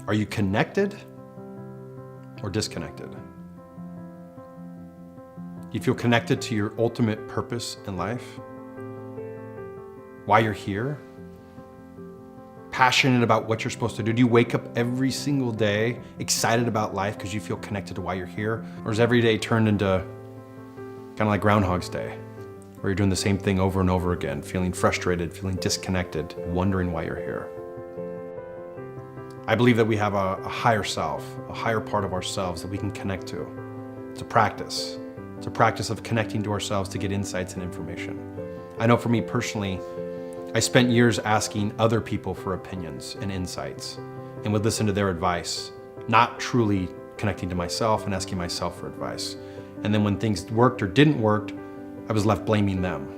Are you connected or disconnected? Do you feel connected to your ultimate purpose in life? Why you're here? Passionate about what you're supposed to do? Do you wake up every single day excited about life because you feel connected to why you're here? Or is every day turned into kind of like Groundhog's Day, where you're doing the same thing over and over again, feeling frustrated, feeling disconnected, wondering why you're here? I believe that we have a higher self, a higher part of ourselves that we can connect to. It's a practice. It's a practice of connecting to ourselves to get insights and information. I know for me personally, I spent years asking other people for opinions and insights and would listen to their advice, not truly connecting to myself and asking myself for advice. And then when things worked or didn't work, I was left blaming them.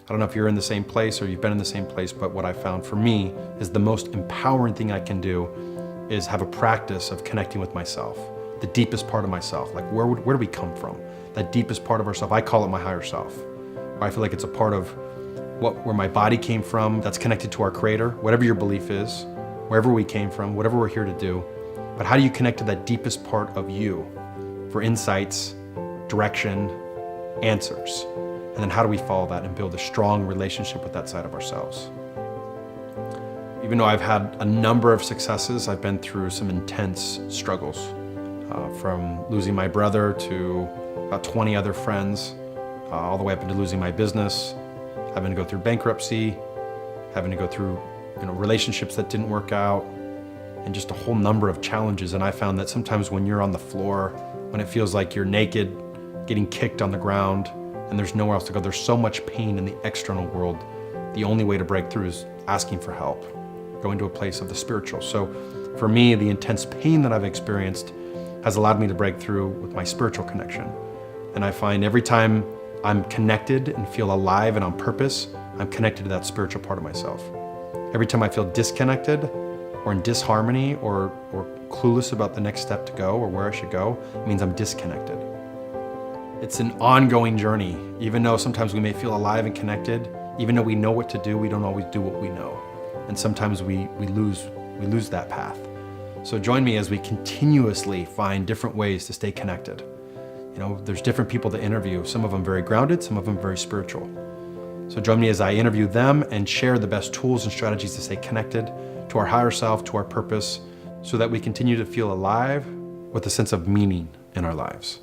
I don't know if you're in the same place or you've been in the same place, but what I found for me is the most empowering thing I can do is have a practice of connecting with myself, the deepest part of myself. Like where do we come from? That deepest part of ourself, I call it my higher self. Where I feel like it's a part of where my body came from, that's connected to our Creator, whatever your belief is, wherever we came from, whatever we're here to do. But how do you connect to that deepest part of you for insights, direction, answers? And then how do we follow that and build a strong relationship with that side of ourselves? Even though I've had a number of successes, I've been through some intense struggles, from losing my brother to about 20 other friends, all the way up into losing my business, having to go through bankruptcy, having to go through relationships that didn't work out, and just a whole number of challenges. And I found that sometimes when you're on the floor, when it feels like you're naked, getting kicked on the ground, and there's nowhere else to go, there's so much pain in the external world. The only way to break through is asking for help, going to a place of the spiritual. So for me, the intense pain that I've experienced has allowed me to break through with my spiritual connection. And I find every time I'm connected and feel alive and on purpose, I'm connected to that spiritual part of myself. Every time I feel disconnected or in disharmony or clueless about the next step to go or where I should go, it means I'm disconnected. It's an ongoing journey. Even though sometimes we may feel alive and connected, even though we know what to do, we don't always do what we know. And sometimes we lose that path. So join me as we continuously find different ways to stay connected. There's different people to interview, some of them very grounded, some of them very spiritual. So join me as I interview them and share the best tools and strategies to stay connected to our higher self, to our purpose, so that we continue to feel alive with a sense of meaning in our lives.